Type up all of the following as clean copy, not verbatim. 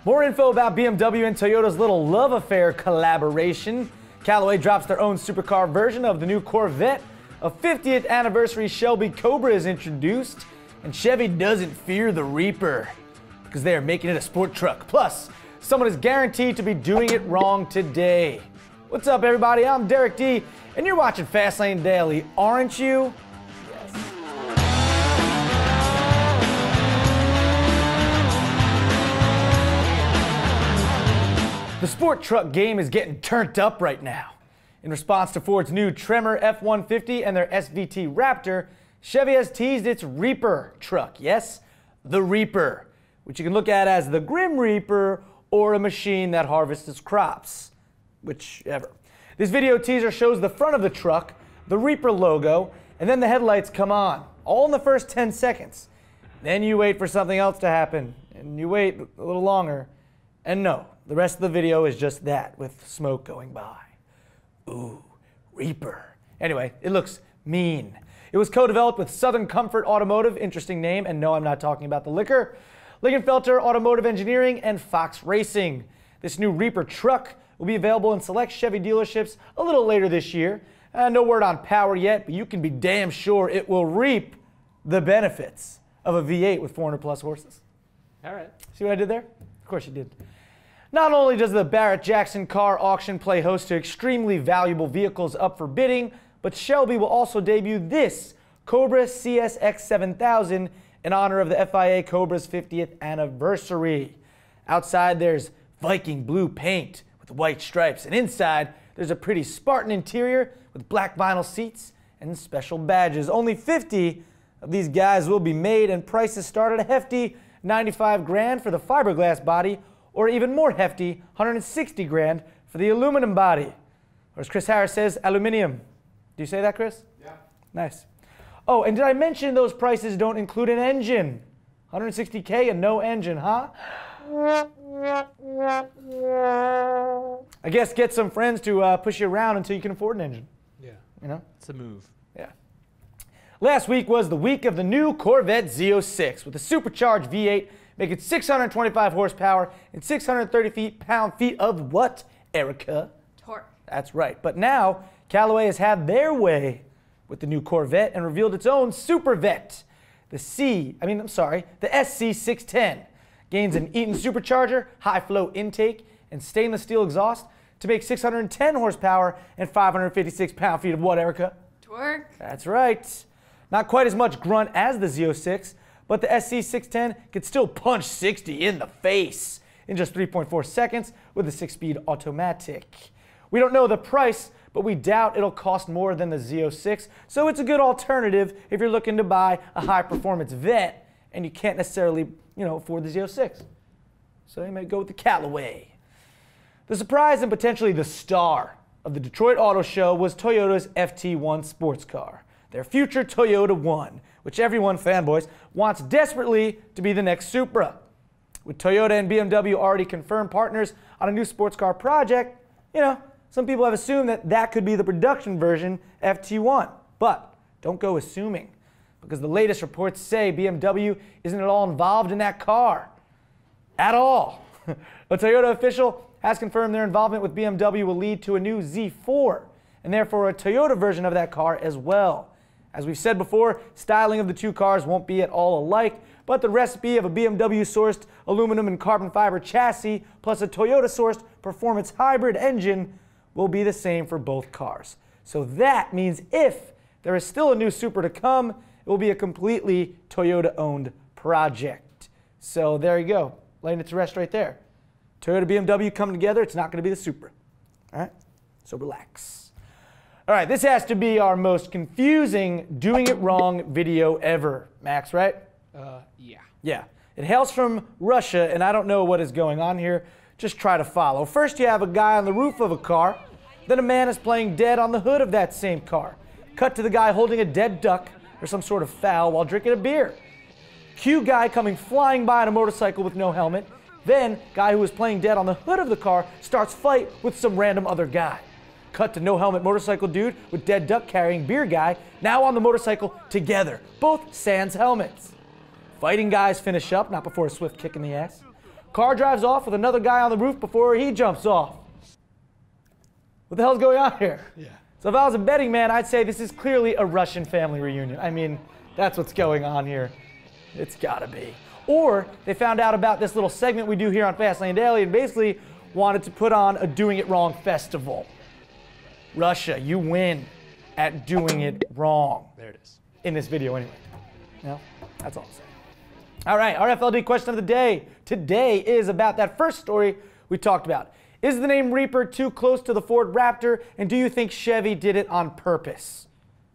More info about BMW and Toyota's little love affair collaboration. Callaway drops their own supercar version of the new Corvette. A 50th anniversary Shelby Cobra is introduced. And Chevy doesn't fear the Reaper because they are making it a sport truck. Plus, someone is guaranteed to be doing it wrong today. What's up, everybody? I'm Derek D, and you're watching Fastlane Daily, aren't you? The sport truck game is getting turned up right now. In response to Ford's new Tremor F-150 and their SVT Raptor, Chevy has teased its Reaper truck. Yes, the Reaper, which you can look at as the Grim Reaper or a machine that harvests crops, whichever. This video teaser shows the front of the truck, the Reaper logo, and then the headlights come on, all in the first 10 seconds. Then you wait for something else to happen, and you wait a little longer, and no. The rest of the video is just that, with smoke going by. Ooh, Reaper. Anyway, it looks mean. It was co-developed with Southern Comfort Automotive, interesting name, and no, I'm not talking about the liquor, Lingenfelter Automotive Engineering, and Fox Racing. This new Reaper truck will be available in select Chevy dealerships a little later this year. No word on power yet, but you can be damn sure it will reap the benefits of a V8 with 400 plus horses. All right. See what I did there? Of course you did. Not only does the Barrett-Jackson car auction play host to extremely valuable vehicles up for bidding, but Shelby will also debut this Cobra CSX 7000 in honor of the FIA Cobra's 50th anniversary. Outside there's Viking blue paint with white stripes, and inside there's a pretty Spartan interior with black vinyl seats and special badges. Only 50 of these guys will be made, and prices start at a hefty 95 grand for the fiberglass body, or even more hefty, 160 grand for the aluminum body. Or as Chris Harris says, aluminium. Do you say that, Chris? Yeah. Nice. Oh, and did I mention those prices don't include an engine? 160K and no engine, huh? I guess get some friends to push you around until you can afford an engine. Yeah. You know? It's a move. Yeah. Last week was the week of the new Corvette Z06 with a supercharged V8 making 625 horsepower and 630 pound-feet of what, Erica? Torque. That's right. But now, Callaway has had their way with the new Corvette and revealed its own Supervette. The SC610 gains an Eaton supercharger, high-flow intake, and stainless steel exhaust to make 610 horsepower and 556 pound-feet of what, Erica? Torque. That's right. Not quite as much grunt as the Z06, but the SC610 could still punch 60 in the face in just 3.4 seconds with a 6-speed automatic. We don't know the price, but we doubt it'll cost more than the Z06, so it's a good alternative if you're looking to buy a high-performance vet and you can't necessarily, afford the Z06. So you may go with the Callaway. The surprise and potentially the star of the Detroit Auto Show was Toyota's FT1 sports car, their future Toyota 1, which everyone, fanboys, wants desperately to be the next Supra. With Toyota and BMW already confirmed partners on a new sports car project, some people have assumed that that could be the production version FT1. But don't go assuming, because the latest reports say BMW isn't at all involved in that car. At all. A Toyota official has confirmed their involvement with BMW will lead to a new Z4, and therefore a Toyota version of that car as well. As we've said before, styling of the two cars won't be at all alike, but the recipe of a BMW-sourced aluminum and carbon fiber chassis plus a Toyota-sourced performance hybrid engine will be the same for both cars. So that means if there is still a new Supra to come, it will be a completely Toyota-owned project. So there you go, laying it to rest right there. Toyota, BMW coming together, it's not going to be the Supra. All right, so relax. All right, this has to be our most confusing doing it wrong video ever, Max, right? Yeah. Yeah. It hails from Russia, and I don't know what is going on here. Just try to follow. First, you have a guy on the roof of a car. Then a man is playing dead on the hood of that same car. Cut to the guy holding a dead duck or some sort of fowl while drinking a beer. Cue guy coming flying by on a motorcycle with no helmet. Then, guy who was playing dead on the hood of the car starts fight with some random other guy. Cut to no helmet motorcycle dude with dead duck carrying beer guy, now on the motorcycle together, both sans helmets. Fighting guys finish up, not before a swift kick in the ass. Car drives off with another guy on the roof before he jumps off. What the hell's going on here? Yeah. So if I was a betting man, I'd say this is clearly a Russian family reunion. I mean, that's what's going on here. It's gotta be. Or they found out about this little segment we do here on Fastlane Daily and basically wanted to put on a Doing It Wrong festival. Russia, you win at doing it wrong. There it is. In this video anyway. No, that's all I'm saying. All right, our FLD question of the day today is about that first story we talked about. Is the name Reaper too close to the Ford Raptor, and do you think Chevy did it on purpose?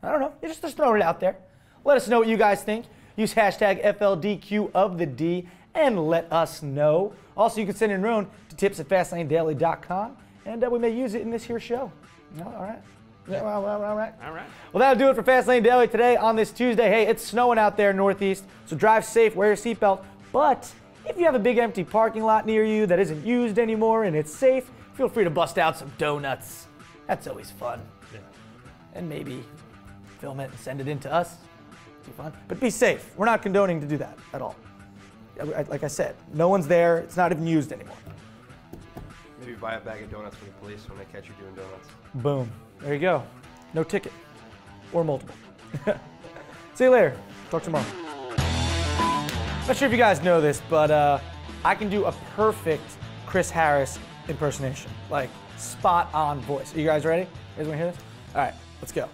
I don't know, you're just throwing it out there. Let us know what you guys think. Use hashtag FLDQOTD and let us know. Also, you can send in your own to tips@fastlanedaily.com, and we may use it in this here show. No, all right. Yeah, all right. All right. Well, that'll do it for Fastlane Daily today on this Tuesday. Hey, it's snowing out there northeast, so drive safe, wear your seatbelt. But if you have a big empty parking lot near you that isn't used anymore and it's safe, feel free to bust out some donuts. That's always fun. Yeah. And maybe film it and send it in to us. Be fun. But be safe. We're not condoning to do that at all. Like I said, no one's there. It's not even used anymore. Maybe buy a bag of donuts from the police when they catch you doing donuts. Boom. There you go. No ticket. Or multiple. See you later. Talk tomorrow. Not sure if you guys know this, but I can do a perfect Chris Harris impersonation. Like, spot on voice. Are you guys ready? You guys want to hear this? All right, let's go.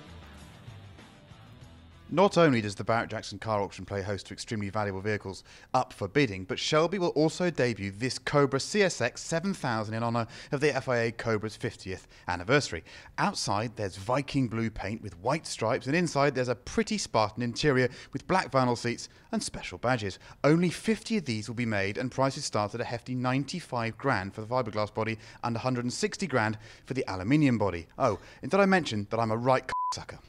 Not only does the Barrett Jackson car auction play host to extremely valuable vehicles up for bidding, but Shelby will also debut this Cobra CSX 7000 in honour of the FIA Cobra's 50th anniversary. Outside there's Viking blue paint with white stripes, and inside there's a pretty Spartan interior with black vinyl seats and special badges. Only 50 of these will be made, and prices start at a hefty 95 grand for the fiberglass body and 160 grand for the aluminium body. Oh, and did I mention that I'm a right sucker?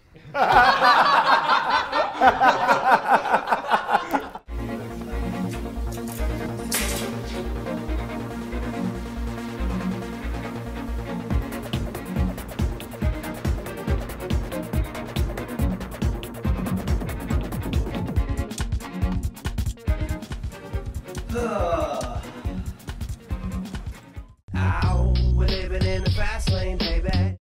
Ugh.